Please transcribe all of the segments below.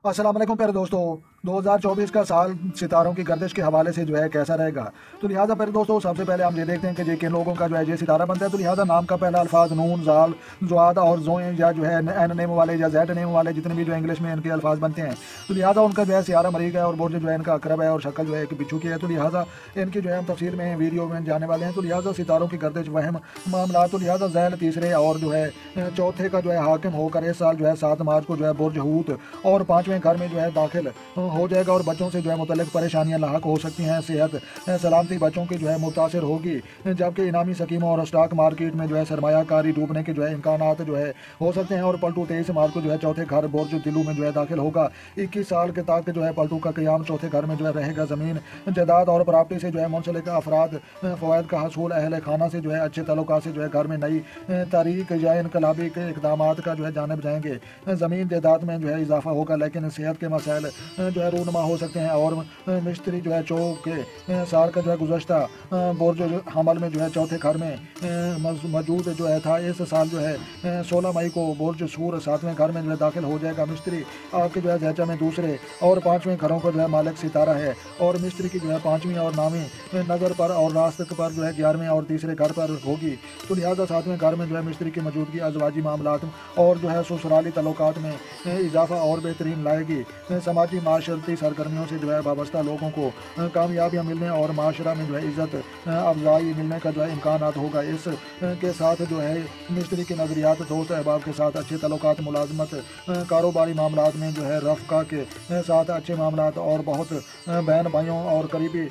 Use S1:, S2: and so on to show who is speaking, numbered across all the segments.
S1: अस्सलाम वालेकुम प्यारे दोस्तों। 2024 का साल सितारों की गर्दिश के हवाले से जो है कैसा रहेगा। तो लिहाजा प्यारे दोस्तों सबसे पहले हम ये देखते हैं कि ये किन लोगों का जो है ये सितारा बनता है। तो लिहाजा नाम का पहला अल्फाज नून जाल जुआदा और जोए या जो है एन नेम वाले या जेड नेम वाले जितने भी जो इंग्लिश में इनके अल्फाज बनते हैं। तो लिहाजा उनका जो है सियारा मरीक है और बुर्ज जो है इनका अकरब है और शक्ल जो है एक बिच्छू की है। तो लिहाजा इनकी जो है हम तफसील में वीडियो में जाने वाले हैं। तो लिहाजा सितारों की गर्दिश वहम मामला। तो लिहाजा जैल तीसरे और जो है चौथे का जो है हाकिम होकर इस साल जो है 7 मार्च को जो है बुर्ज हूत और 5वें घर में जो है दाखिल हो जाएगा और बच्चों से जो है मुतल्लिक परेशानियां लाक हो सकती हैं। सेहत सलामती बच्चों की जो है मुतासर होगी, जबकि इनामी स्कीमों और स्टॉक मार्केट में जो है सरमायाकारी डूबने के जो है इम्कानात जो है हो सकते हैं। और पलटू 23 मार्च को जो है चौथे घर बुर्ज दिलू में जो है दाखिल होगा। 21 साल के तक जो है पलटू का क़याम चौथे घर में जो है रहेगा। ज़मीन जायदाद और प्रॉपर्टी से जो है मुंसलिक अफराद फ़वाद का हसूल अहल खाना से जो है अच्छे तल्लुकात से जो है घर में नई तारीख या इनकलाबी के इकदाम का जो है जानिब जाएंगे। ज़मीन जायदाद में जो है इजाफा होगा, लेकिन सेहत के मसाइल जो है रूनमा हो सकते हैं। और मिस्त्री जो है चौक के साल का जो है गुज़श्ता बुर्ज हमल में जो है चौथे घर में मौजूद जो है था। इस साल जो है 16 मई को बुर्ज सूर 7वें घर में जो है दाखिल हो जाएगा। मिस्त्री आपके जो है जैचा में दूसरे और 5वें घरों का जो है मालिक सितारा है और मिस्त्री की जो है 5वीं और नामी नज़र पर और रास्त पर जो है 11वें और तीसरे घर पर होगी। तो लिहाजा 7वें घर में जो है मिस्त्री की मौजूदगी अजवाजी मामलात और जो है ससुराली तल्लुकात में इजाफा और बेहतरीन लाएगी। समाजी माशरती सरगर्मियों से जो है वाबस्ता लोगों को कामयाबियाँ मिलने और माशरा में जो है इज़्ज़त अफजाई मिलने का जो है इम्कान होगा। इस के साथ जो है मिस्त्री के नज़रियात दोस्त अहबाब के साथ अच्छे तल्लुकात, मुलाजमत कारोबारी मामलात में जो है रफ़्का के साथ अच्छे मामलात और बहुत बहन भाइयों और करीबी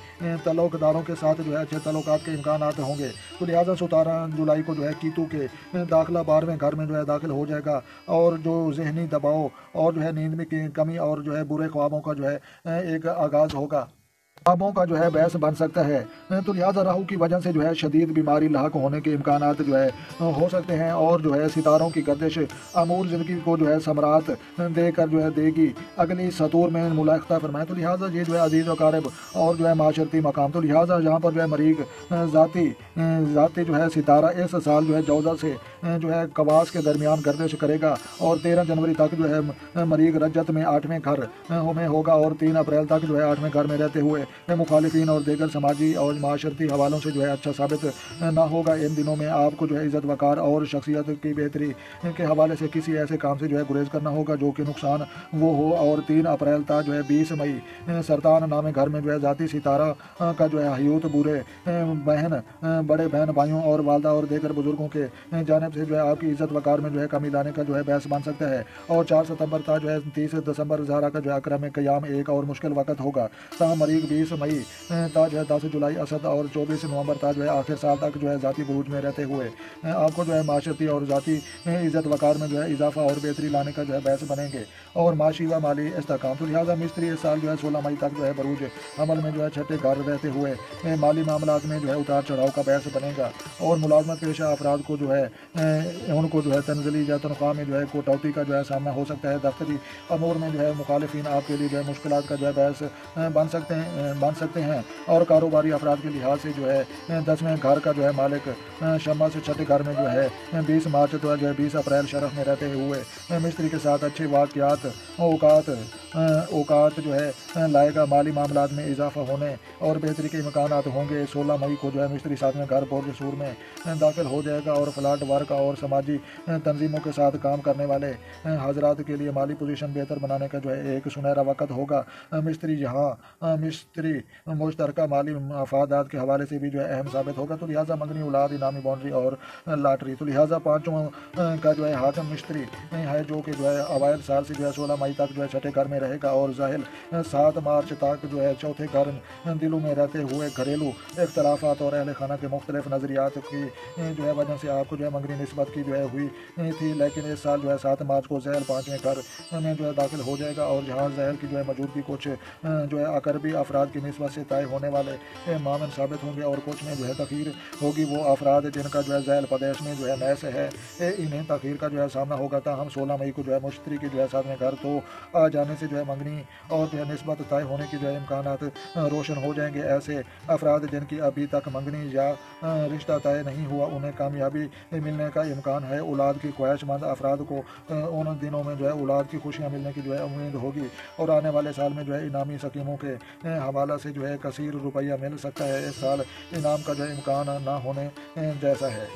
S1: तल्लुकदारों के साथ जो है अच्छे तल्लुकात के इम्कान होंगे। तो लिहाजा 17 जुलाई को जो है कीतू के दाखिला 12वें घर में जो है दाखिल हो जाएगा और जो जहनी दबाव और जो है नींद में की कमी और जो है बुरे ख्वाबों का जो है एक आगाज़ होगा। ख्वाबों का जो है बहस बन सकता है। तो लिहाजा राहु की वजह से जो है शदीद बीमारी लाक होने के इम्कानात जो है हो सकते हैं। और जो है सितारों की गर्दिश अमूर ज़िंदगी को जो है समरात देकर जो है देगी अगली सतूर में मुलाक़ा फरमाए। तो लिहाजा ये जो है अजीज़ वकारब और जो है माशरती मकाम। तो लिहाजा यहाँ पर जो है मरीग ज़ाती जो है सितारा इस साल जो है जौज़ा से जो है कवास के दरमियान गर्दिश करेगा और 13 जनवरी तक जो है मरीग रजत में 8वें घर में होगा और 3 अप्रैल तक जो है 8वें घर में रहते हुए मुखालिफिन और दीगर समाजी और माशरती हवालों से जो है अच्छा साबित ना होगा। इन दिनों में आपको जो है इज़्ज़त वकार और शख्सियत की बेहतरी के हवाले से किसी ऐसे काम से जो है गुरेज करना होगा जो कि नुकसान वो हो। और 3 अप्रैल तक जो है 20 मई सरतान नामे घर में जो है ज़ाती सितारा का जो है हयूत बुरे बहन बड़े बहन भाइयों और वालदा और दीगर बुजुर्गों के जानिब से जो है आपकी इज़्ज़त वकार में जो है कमी लाने का जो है बहस बन सकता है। और 4 सितंबर तक जो है 30 दिसंबर ज़हरा का जो है अकरम क़याम एक और मुश्किल वक़्त होगा। ताहम मरीग 20 मई तक जो है 10 जुलाई असद और 24 नवंबर तक जो है आखिर साल तक जो है ज़ाती बुरूज में रहते हुए आपको जो है माशरती और ज़ाती इज़्ज़त वकार में जो है इजाफा और बेहतरी लाने का जो है बहस बनेंगे और माशी व माली इस्तेकाम। तो लिहाजा मिस्त्री इस साल जो है 16 मई तक जो है बरूज अमल में जो है छठे घर रहते हुए माली मामलात में जो है उतार चढ़ाव का बहस बनेगा। और मुलाजमत पेशा अफराद को जो है उनको जो है तनजली या तनख्वाह में जो है कटौती का जो है सामना हो सकता है। दफ्तरी अमूर में जो है मुखालिफिन आपके लिए जो है मुश्किलात का जो है बहस बन सकते हैं। और कारोबारी अफराद के लिहाज से जो है 10वें घर का जो है मालिक शम्मा से छठे घर में जो है 20 मार्च तो जो है 20 अप्रैल शरफ में रहते हुए मिस्त्री के साथ अच्छे वाक़यात औकात जो है लाएगा। माली मामलात में इजाफा होने और बेहतरी के इम्कान होंगे। 16 मई को जो है मिस्त्री 7वें घर बुर्ज सूर में दाखिल हो जाएगा और फ्लैट वर्क और समाजी तंजीमों के साथ काम करने वाले हजरात के लिए माली पोजीशन बेहतर बनाने का जो है एक सुनहरा वक़्त होगा। मिस्त्री मुश्तरका माली मफादात के हवाले से भी जो है अहम साबित होगा। तो लिहाजा मंगनी औलाद इनामी बाउंड्री और लॉटरी। तो लिहाजा 5वां का जो है हाकिम मिस्त्री है जो कि जो है अवाइल साल से जो है 16 मई तक जो है छठे घर में रहेगा और जाहिल 7 मार्च तक जो है चौथे घर दिलों में रहते हुए घरेलू इख्तलाफात और अहल खाना के मुख्तलिफ नज़रियात की जो है वजह से आपको जो है मंगनी निस्बत की जो है हुई थी। लेकिन इस साल जो है 7 मार्च को जहल 5वें घर में जो है दाखिल हो जाएगा और जहाँ जहल की जो है मौजूदगी कुछ जो है अकरबी अफराद की निस्बत से तय होने वाले मामन साबित होंगे और कुछ में जो है तखीर होगी। वो अफराद जिनका जो है जहल प्रदेश में जो है मैस है इन्हें तखीर का जो है सामना होगा। हम 16 मई को जो है मुश्तरी की जो है 7वें घर तो आ जाने से से जो है मंगनी और जो है निस्बत तय होने की जो है इम्कानात रोशन हो जाएंगे। ऐसे अफराद जिनकी अभी तक मंगनी या रिश्ता तय नहीं हुआ उन्हें कामयाबी मिलने का इम्कान है। औलाद की ख्वाहिशमंद अफराद को उन दिनों में जो है औलाद की खुशियाँ मिलने की जो है उम्मीद होगी और आने वाले साल में जो है इनामी स्कीमों के हवाला से जो है कसीर रुपया मिल सकता है। इस साल इनाम का जो है इम्कान ना होने जैसा है।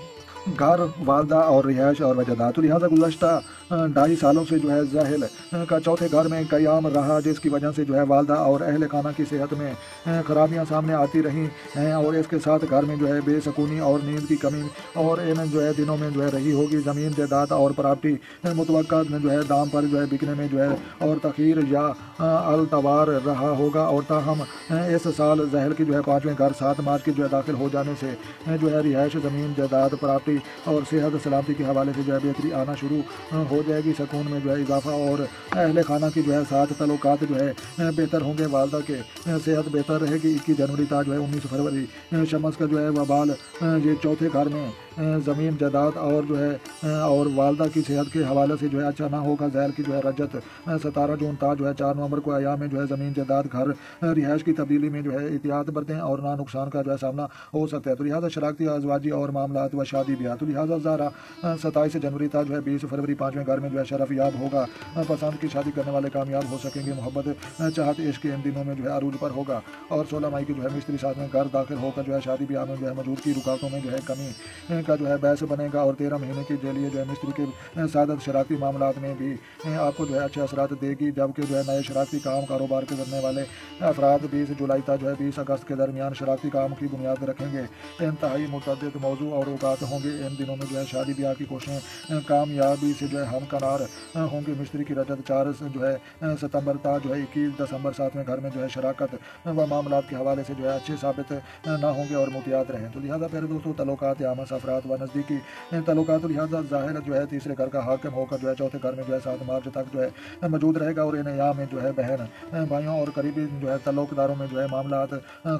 S1: घर, वालदा और रिहाइश और वजदात। तो लिहाजा गुज़श्ता 2.5 सालों से जो है जाहिल का चौथे घर में क़याम रहा, जिसकी वजह से जो है वालदा और अहल खाना की सेहत में खराबियां सामने आती रही हैं और इसके साथ घर में जो है बेसकूनी और नींद की कमी और इन जो है दिनों में जो है रही होगी। ज़मीन जायदाद और प्रॉपर्टी मुतवक्का जो है दाम पर जो है बिकने में जो है और तखीर या अलतवार रहा होगा। और ताहम इस साल जहल की जो है 5वें घर 7 मार्च के जो है दाखिल हो जाने से जो है रिहाइश, ज़मीन जायदाद, प्रॉपर्टी और सेहत सलामती के हवाले से जो है बेहतरी आना शुरू हो जाएगी। सकून में जो है इजाफा और अहल खाना की जो है साथ तल्लुकात जो है बेहतर होंगे। वालदा के सेहत बेहतर रहेगी। 21 जनवरी था जो है 19 फरवरी शमस का जो है वबाल ये चौथे घर में ज़मीन जायदाद और जो है और वालदा की सेहत के हवाले से जो है अच्छा ना होगा। जहल की जो है रजत 17 जून था जो है 4 नवंबर को अयाम में जो है ज़मीन जायदाद, घर, रिहाइश की तब्दीली में जो है एहतियात बरतें और ना नुकसान का जो है सामना हो सकता है। तो लिहाजा शराकती अज़वाजी और मामलात व शादी ब्याह। तो लिहाजा ज़ारा 27 जनवरी था जो है 20 फरवरी 5वें घर में जो है शरफ याब होगा। पसंद की शादी करने वाले कामयाब हो सकेंगे। मोहब्बत, चाहत, इश्क इन दिनों में जो है अरूज पर होगा। और 16 मई की जो है मिस्त्री 7वें घर दाखिल होकर जो है शादी ब्याह में जो है मौजूद की रुकावटों में जो है कमी का जो है बहस बनेगा। और 13 महीने के लिए जो है मिस्त्री के सादत शरारती मामलात में भी आपको जो है अच्छे असरात देगी। जबकि जो है नए शरारती काम कारोबार के करने वाले अफराद 20 जुलाई तक जो है 20 अगस्त के दरमियान शरारती काम की बुनियाद रखेंगे। इंतहाई मुतअद्दिद मौजू और औकात होंगे। इन दिनों में जो है शादी ब्याह की कोशिशें कामयाबी से जो है हमकनार होंगे। मिस्त्री की रजत 4 जो है सितंबर था जो है 21 दिसंबर 7वें घर में जो है शराकत व मामलात के हवाले से जो है अच्छे साबित ना होंगे और मुतियात रहें। तो लिहाजा फिर दोस्तों तल्लुकात आमस अफराद व नज़दीकी तल्लुकात, लिहाजा ज़ाहिर जो है तीसरे घर का हाकिम होकर जो है चौथे घर में जो है 7 मार्च तक जो है मौजूद रहेगा। और इन अयाम में जो है बहन भाइयों और करीबी जो है तल्लुकदारों में जो है मामलात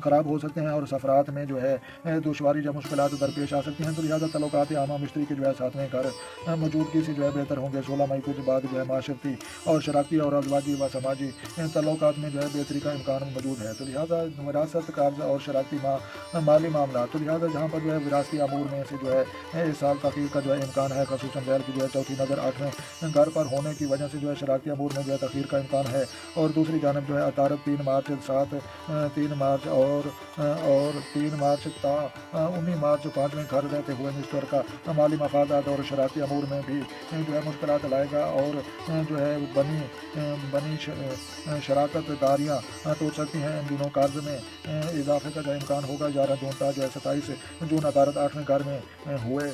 S1: ख़राब हो सकते हैं और सफरात में जो है दुश्वारी या मुश्किलात दरपेश आ सकती हैं। तो लिहाजा तल्लुकात आमा मिस्त्री के जो है 7वें घर मौजूदगी से जो है बेहतर होंगे। 16 मई के बाद जो है माशरती और शरारती और अजवाजी व समाजी तल्लुकात में जो है बेहतरी का इम्कान मौजूद है। तो लिहाजा विरासत, कर्ज और शरारती माली मामला। तो लिहाजा जहाँ पर जो है विरासती अमूर में से जो है इस साल तखीर का जो है इम्कान है। खसूसन जहल की जो है चौथी नज़र 8वें घर पर होने की वजह से जो है शरारती अमूर में जो है तखीर का इम्कान है। और दूसरी जानब जो है अतारत 3 मार्च 3 मार्च और 3 मार्च ता 19 मार्च 5वें घर रहते हुए मिस्टर का माली मफादात और शरारती अमूर में भी जो है मुश्किलात लाएगा। और जो है बनी शराकत दारियाँ टूट सकती हैं। इन दिनों कर्ज में इजाफे का जो इम्कान होगा। 11 जून था जो है 27 जून अदालत 8वें घर में हुए।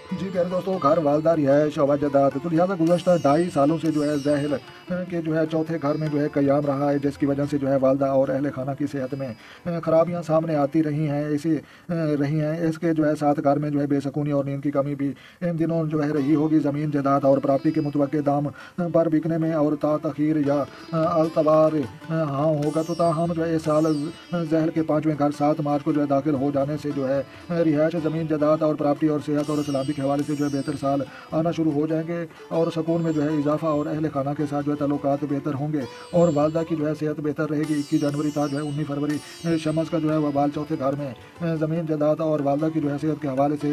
S1: जी प्यारे दोस्तों, घर, वालदा, रिहाइश और जायदाद। तो लिहाजा गुज़श्ता 2.5 सालों से जो है ज़हल के जो है चौथे घर में जो है क़याम रहा है, जिसकी वजह से जो है वालदा और अहल खाना की सेहत में खराबियां सामने आती रही हैं। इसके जो है 7 घर में जो है बेसकूनी और नींद की कमी भी इन दिनों जो है रही होगी। ज़मीन जायदाद और प्रॉपर्टी के मुतवक्के दाम पर बिकने में और तखीर या अलतवार हाँ होगा। तो ताहम जो है इस साल ज़हल के 5वें घर 7 मार्च को जो है दाखिल हो जाने से जो है रिहाइश, ज़मीन जायदाद और प्रॉपर्टी और सेहत और सलामती के हवाले से जो है बेहतर साल आना शुरू हो जाएंगे। और सकून में जो है इजाफा और अहल खाना के साथ जो है तल्लुकात बेहतर होंगे और वालदा की जो है सेहत बेहतर रहेगी। 21 जनवरी था जो है 19 फरवरी शमस का जो है वबाल चौथे घर में ज़मीन जायदाद और वालदा की जो है सेहत के हवाले से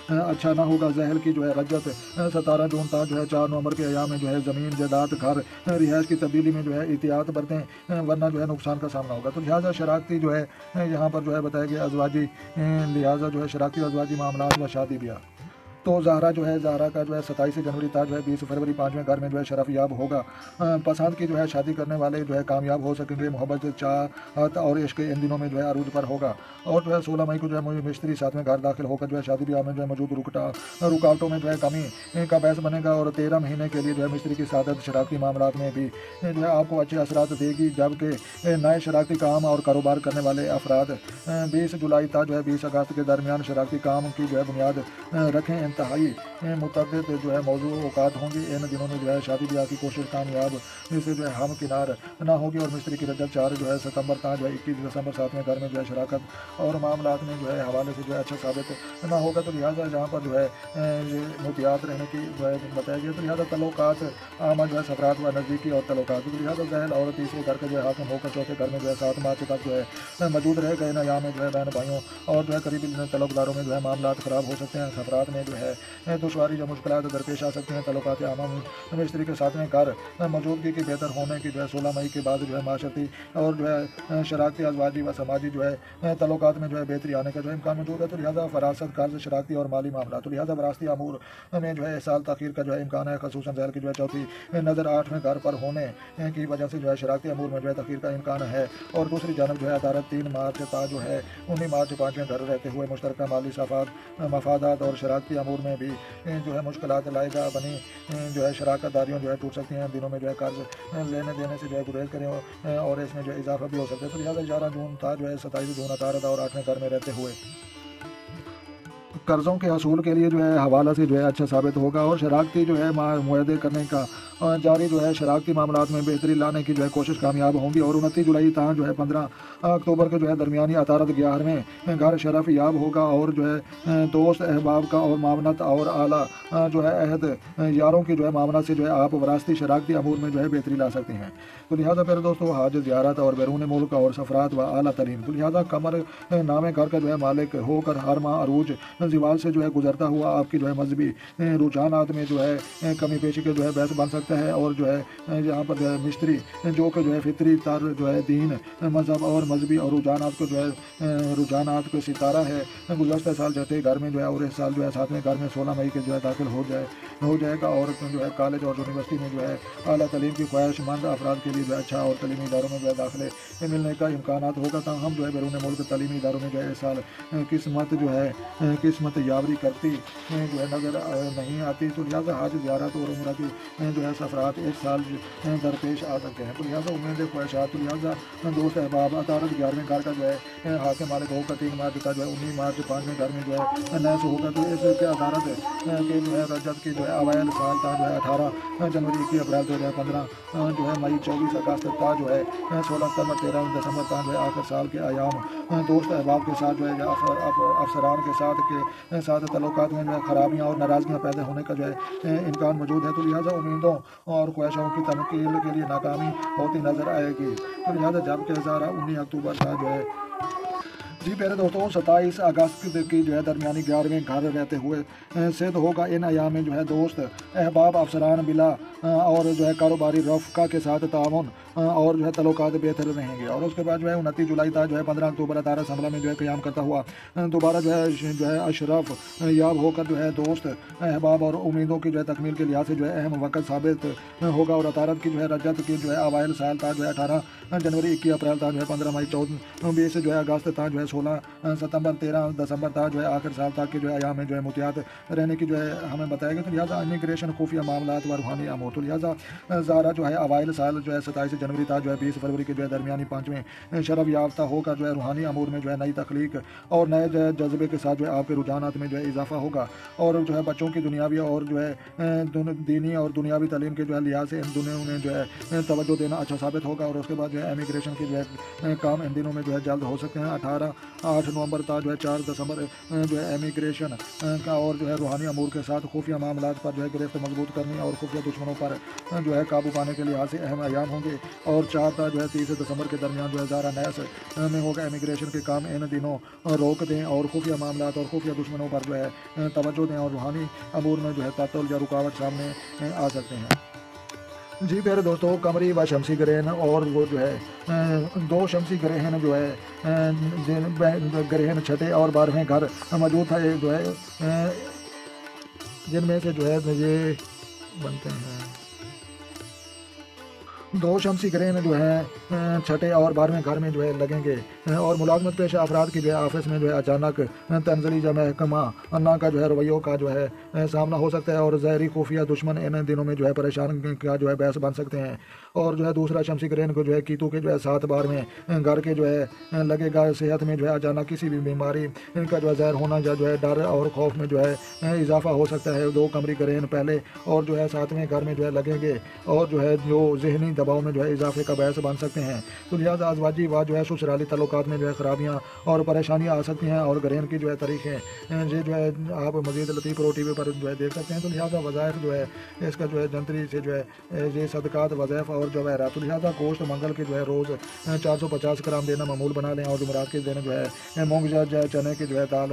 S1: अच्छा ना होगा। जहल की जो है रजत 17 जून था जो है 4 नवंबर के अयाम में जो है ज़मीन जायदाद, घर, रिहाइश की तब्दीली में जो है एहतियात बरतें वरना जो है नुकसान का सामना होगा। तो लिहाजा शरारती जो है यहाँ पर जो है बताया गया अज़वाजी, लिहाजा जो है शरारती अज़वाजी मामलात व शादी ब्याह। तो ज़ाहरा जो है ज़ाहरा का जो है 27 जनवरी था जो है 20 फरवरी 5वें घर में जो है शरफ याब होगा। पसंद की जो है शादी करने वाले जो है कामयाब हो सकेंगे। मोहब्बत, चाहत और इश्क इन दिनों में जो है अरूज पर होगा। और जो है 16 मई को जो है मिस्त्री 7वें घर दाखिल होकर जो है शादी ब्याह में जो है मौजूद रुकावटों में जो है कमी का बहस बनेगा। और 13 महीने के लिए जो है मिस्त्री की सादत शरारती मामलात में भी जो है आपको अच्छे असरात देगी। जबकि नए शरारती काम और कारोबार करने वाले अफराद 20 जुलाई तक जो है 20 अगस्त के दरमियान शरारती काम की जो है बुनियाद रखें। इंतहाई मुतअद्दिद जो है मौजू औकात होंगी। इन दिनों में जो है शादी ब्याह की कोशिश कामयाब इससे जो है हम किनार ना होगी और मिस्त्री की रजत 4 जो है सितंबर तक जो है 21 दिसंबर साथ में घर में जो है शराकत और मामलात में जो है हवाले से जो है अच्छा साबित ना होगा। तो लिहाजा जहाँ पर जो है मुहतियात रहने की जो है बताया गया। तो लिहाजा तल्लुकात आम जो है सफरात व नज़दीकी और तल्लुकात, तो लिहाजा जहल और तीसरे घर के जो है हाकिम होकर चौथे घर में जो है 7 मार्च तक जो है मौजूद रह गए ना। यहाँ में जो है बहन भाइयों और जो है करीबी तल्लुकदारों में जो है मामलात ख़राब हो सकते हैं। सफरात में जो है दुश्वारी जो मुश्किलात दरपेश आ सकती हैं। तल्लुकात आमा मिस्त्री के साथ में घर मौजूदगी की बेहतर होने की जो है 16 मई के बाद जो है माशरती और जो है शराकती अजवाजी व समाजी जो है तल्लुकात में जो है बेहतरी आने का जो है इम्कान मौजूद है। तो लिहाजा फरासत कर्ज शराकती और माली मामला, तो लिहाजा वरासती अमूर में जो है साल तखीर का जो है इम्कान है। खसूसन जहल की जो है चौथी नज़र 8वें घर पर होने की वजह से जो है शराकती अमूर में जो है तखीर का इम्कान है। और दूसरी जानब जो है अदालत 3 मार्च तक जो है 19 मार्च 5वें घर रहते हुए मुश्तरका माली मफादात और शराकती अमूर में भी जो है मुश्किलात लाएगा बनी जो है शराकत दारियों जो है टूट सकती हैं। दिनों में जो है कर्ज लेने देने से जो है गुरेज करें और इसमें जो है इजाफा भी हो सकता है। तो लिहाजा 11 जून था जो है 27 जून अतारत और 8वें घर में रहते हुए कर्ज़ों के असूल के लिए जो है हवाला से जो है अच्छा साबित होगा। और शराकती जो है मुआहदे करने का जारी जो है शराकती मामलात में बेहतरी लाने की जो है कोशिश कामयाब होंगी। और 29 जुलाई तक जो है 15 अक्टूबर के जो है दरमियानी अतारत 11वें घर शरफ याब होगा। और जो है दोस्त अहबाब का और मामनत और आला जो है अहद यारों की जो है मामनत से जो है आप वरासती शराकती अमूर में जो है बेहतरी ला सकते हैं। तो लिहाजा फिर दोस्तों हज ज़ियारत और बैरून मुल्क और सफरात व आला तलीम, तो लिहाजा कमर नामे घर का जो है मालिक होकर हर माह अरूज जिवाल से जो है गुजरता हुआ आपकी जो है मजहबी रुझानात में जो है कमी पेशी के जो है बहस बन सकता है। और जो है यहाँ पर जो है मिस्त्री जो कि जो है फितरी तर जो है दीन मजहब और मजहबी और रुझानात को जो है रुझानात को सितारा है। गुज़श्ता साल छठे घर में जो है और इस साल जो है 7वें घर में 16 मई के जो है दाखिल हो जाएगा। और जो है कॉलेज और यूनिवर्सिटी में जो है आला तलीम की ख्वाहिशमंद अफराद के लिए जो है अच्छा और तलीमी इदारों में जो है दाखिले मिलने का इम्कान होगा। हम जो है बैरून मुल्क तलीमी इदारों में जो है इस साल किस्मत यावरी करती जो है नज़र नहीं आती। तो लिहाजा हज ज़ियारत और उम्रा की जो है सफरात इस साल दरपेश आ सकते हैं। तो लिहाजा उम्मीद ख्वाहिशात, तो लिहाजा दोस्त अहबाब अतारत 11वें घर का जो है हाकिम मालिक होगा 3 मार्च का जो है 19 मार्च 5वें घर में जो है नैस होगा। तो इसके अदालत के जो है रजत की जो है अवैल साल था जो है 18 जनवरी 21 अप्रैल 2015 जो है मई 24 अगस्त था जो है 16 सितंबर 13 दिसंबर था जो है आखिर साल के आयाम दोस्त अहबाब के साथ जो है अफसरान के साथ तल्लुकात में जो है खराबियाँ और नाराज़गियाँ पैदा होने का जो है इम्कान मौजूद है। तो लिहाजा उम्मीदों और ख्वाहिशों की तनकील के लिए नाकामी होती नज़र आएगी। तो लिहाजा जबकि 19 अक्टूबर का जो है जी प्यारे दोस्तों 27 अगस्त की जो है दरमियानी 11वें घर रहते हुए सिद्ध होगा। इन अयाम में जो है दोस्त अहबाब अफसरान बिला और जो है कारोबारी रफ़्का के साथ ताउन और जो है तल्लुकात बेहतर रहेंगे। और उसके बाद जो है 29 जुलाई तक जो है 15 अक्टूबर अतारह हमला में जो है क़याम करता हुआ दोबारा जो है अशरफ याब होकर जो है दोस्त अहबाब और उम्मीदों की जो है तकमील के लिहाज से जो है अहम वक़्त साबित होगा। और अतारत की जो है रजत की जो है अवाइल साल था जो है 18 जनवरी 21 अप्रैल था जो है 15 मई 20 जो है अगस्त था जो है 16 सितंबर 13 दिसंबर था जो है आखिर साल तक के जो है अयाम में जो है मुहतियात रहने की जो है हमें बताया गया। तो लिहाजा इमिग्रेशन खुफिया मामलात व रूहानी अमूर, तो लिहाजा ज़ारा जो है अवाइल साल जो है 27 जनवरी था जो है 20 फरवरी के जो है दरमियानी 5वें शरफ याफ्ता होकर जो है रूहानी अमूर में जो है नई तख्लीक और नए जो है जज्बे के साथ जो है आपके रुझानात में जो है इजाफा होगा। और जो है बच्चों की दुनियावी और जो है दीनी और दुनियावी तालीम के जो है लिहाज से इन दुनिया में जो है तवज्जो देना अच्छा साबित होगा। और उसके बाद जो है इमिग्रेशन के जो है काम इन दिनों में जो है जल्द हो सकते हैं। 8 नवंबर तक जो है 4 दिसंबर जो है इमिग्रेशन का और जो है रूहानी अमूर के साथ खुफिया मामलात पर जो है गिरफ्त मजबूत करने और खुफिया दुश्मनों पर जो है काबू पाने के लिहाज से अहम अयाम होंगे। और 4 तक जो है 30 दिसंबर के दरमियान जो है ज़ारा नैस में होगा। इमिग्रेशन के काम इन दिनों रोक दें और खुफिया मामलात और खुफिया दुश्मनों पर जो है तवज्जो दें और रूहानी अमूर में जो है तातुल या रुकावट सामने आ सकते हैं। जी प्यारे दोस्तों कमरी व शमसी ग्रहण और वो जो है 2 शमसी ग्रहण जो है ग्रहण छठे और 12वें घर मौजूद था जो है जिनमें से जो है ये बनते हैं 2 शमसी ग्रहण जो है छठे और 12वें घर में जो है लगेंगे। और मुलाजमत पेशा अफराद की जो है ऑफिस में जो है अचानक तंजली या महकमा अन्ना का जो है रवैयों का जो है सामना हो सकता है। और ज़हरी खुफिया दुश्मन इन दिनों में जो है परेशान का जो है बहस बन सकते हैं। और जो है दूसरा शमसी ग्रेन को जो है कीतू के जो है 7 बार में घर के जो है लगेगा। सेहत में जो है अचानक किसी भी बीमारी का जो है ज़हर होना या जो है डर और खौफ में जो है इजाफा हो सकता है। 2 कमरी ग्रेन पहले और जो है 7वें घर में जो है लगेंगे और जो है जो जहनी दबाव में जो है इजाफे का बायस बन सकते हैं। तो लिहाजा अज़वाजी व जो है ससुराली तल्लुकात में जो है ख़राबियाँ और परेशानियाँ आ सकती हैं। और ग्रेन की जो है तरीक़े ये जो है आप मज़ीद लतीफ़ प्रो TV पर जो है देख सकते हैं। तो लिहाजा वज़ाइफ जो है इसका जो है जंतरी से जो है ये सदक़ात वज़ाइफ और जो है तो लिहाजा गोश्त मंगल के जो है रोज़ 450 ग्राम देना मामूल बना लें। और जुमरात के दिन जो है मूंग चने की जो है दाल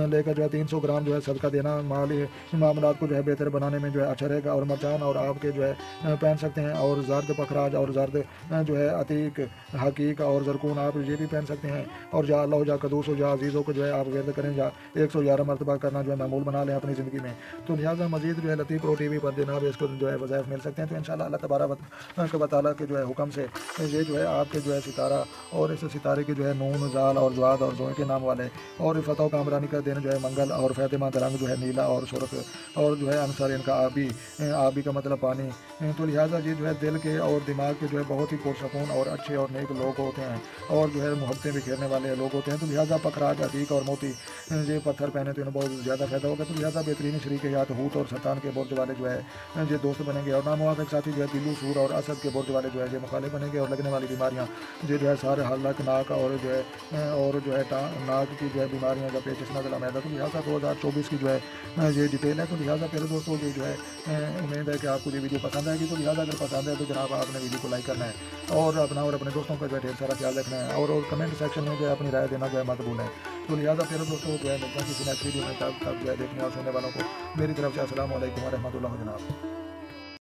S1: लेकर जो है 300 ग्राम जो है सदका देना माली मामलात को जो है बेहतर बनाने में जो है अच्छा रहेगा। और मरचान और आपके जो है पहन सकते हैं। और जर्द पखराज और जर्द जो है अतीक हकीक और जरकून आप ये भी पहन सकते हैं। और जा अल्लाह जा कदूस हो जा अजीज़ों को जो है आप वर्द करें या 111 मरतबा करना जो है मामूल बना लें अपनी ज़िंदगी में। तो लिहाजा मज़ीद जो है लतीफ़ प्रो TV पर जनाब इसको जो है वज़ाइफ मिल सकते हैं। तो इंशाअल्लाह अल्लाह तबारक व तआला के जो है हुक्म से ये जो है आपके जो है सितारा और इस सितारे के जो है नून जाल और जवाद और जोए के नाम वाले और फ़तह कामरानी का दिन जो है मंगल और फ़ातिमा का रंग जो है नीला और सुर्ख और जो है अंसार इनका आबी का मतलब पानी। तो लिहाजा ये जो है दिल के और दिमाग के जो है बहुत ही पुरसकून और अच्छे और नेक लोग होते हैं और जो है मोहब्बतें बिखेरने वाले लोग होते हैं। तो लिहाजा पखराज अतीक और मोती ये पत्थर पहने तो इन्हें बहुत ज़्यादा फ़ायदा होगा। तो लिहाजा बेहतरीन शरीक यात हूत और सतान के बुर्ज वाले जो है ये दोस्त बनेंगे। और नामुआफ़िक साथी जो है दिल्लू सूर और असद के बुर्ज वाले जो है ये मुखालिफ बनेंगे। और लगने वाली बीमारियाँ ये जो है सारे हल्क नाक और जो है नाक की जो है बीमारियाँ या पेचिश नज़ला मैदा। तो लिहाजा 2024 की जो है ये डिटेल है। तो लिहाजा पहले दोस्तों ये जो है उम्मीद है कि आपको ये वीडियो पसंद आएगी। तो लिहाजा अगर पसंद है तो जनाब आपने वीडियो को लाइक करना है और अपना और अपने दोस्तों का जो है ढेर सारा ख्याल रखना है। और कमेंट सेक्शन में जो है अपनी राय देना जो है मकबूल है। तो लिहाजा फिर दोस्तों जो है मिलता है किसी नेक्स्ट वीडियो में। तब जो है देखने और सुनने वालों को मेरी तरफ से अस्सलाम वालेकुम व रहमतुल्लाह जनाब।